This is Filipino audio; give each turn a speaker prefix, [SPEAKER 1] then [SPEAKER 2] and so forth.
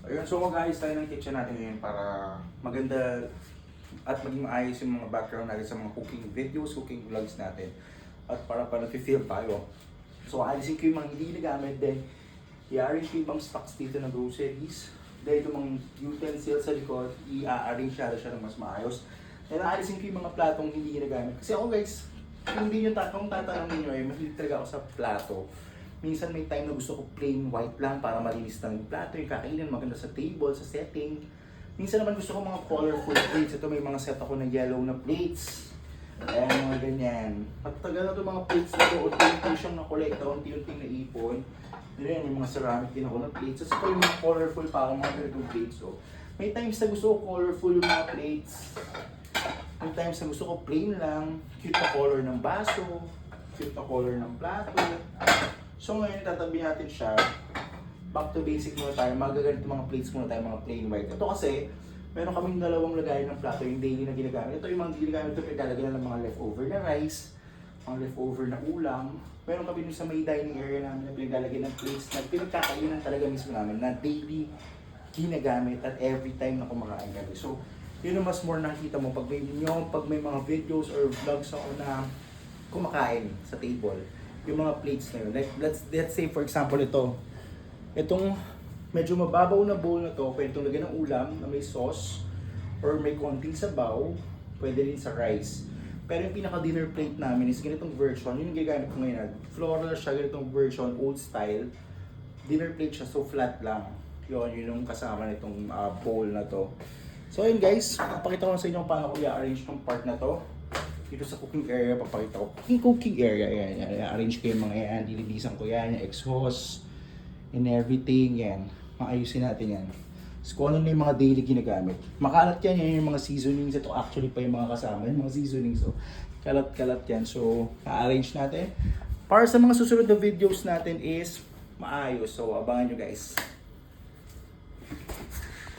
[SPEAKER 1] Ayun, so mag-ayos tayo ng kitchen natin ngayon para maganda at maging maayos yung mga background natin sa mga cooking videos, cooking vlogs natin. At para nag-feel tayo. So aalisin ko yung mga hindi nagamit din. I-arrange ko yung ibang stocks dito ng groceries. Dahil itong mga utensils sa likod, i-arrange siya ng mas maayos. Then aalisin ko yung mga platong hindi ginagamit. Kasi ako guys, hindi nyo kung tatanungin nyo mahilig talaga ako sa plato. Minsan may time na gusto ko plain white lang para malinis lang yung plato, yung kakainin, maganda sa table, sa setting. Minsan naman gusto ko mga colorful plates. Ito may mga set ako na yellow na plates. Ayan, mga ganyan. At tagal na ito mga plates na ito, unti-unti siyang nakolekta, unti-unti naipon. Ayan, may mga ceramic din ako na plates. Tapos ito yung mga colorful pa ako, mga ganitong plates. So, may times na gusto ko colorful yung mga plates. May times na gusto ko plain lang, cute na color ng baso, cute na color ng plato. So ngayon tatabi natin siya, back to basic muna tayo, magaganito mga plates muna tayo, mga plain white. Ito kasi, meron kaming dalawang lagayan ng plato, yung daily na ginagamit. Ito yung mga ginagamit ito, pinaglalagyan ng mga leftover na rice, mga leftover na ulam. Meron kami dun sa may dining area namin na pinaglalagyan ng plates na pinagkakainan talaga mismo namin na daily ginagamit at every time na kumakain kami. So, yun ang mas more nakikita mo pag may mga videos or vlogs ako na kumakain sa table. Yung mga plates na yun. Like, let's say for example itong medyo mababaw na bowl na to, pwede itong lagyan ng ulam na may sauce or may konting sabaw, pwede rin sa rice. Pero yung pinaka dinner plate namin is ganitong version, yun yung gagamit ko ngayon. Floral siya, ganitong version, old style. Dinner plate siya, so flat lang. Yun yung kasama nitong bowl na to. So ayun guys, papakita ko sa inyo paano ko i-arrange tong part na to. Dito sa cooking area, papakita ko. Cooking area, yan. I-arrange ko yung mga yan. Dililisan ko yan, yung exhaust, and everything, yan. Maayusin natin yan. So kung ano na yung mga daily ginagamit. Makalat yan yung mga seasonings. Ito actually pa yung mga kasama, yung mga seasonings. So, kalat-kalat yan. So, i-arrange natin. Para sa mga susunod na videos natin is maayos. So, abangan nyo guys.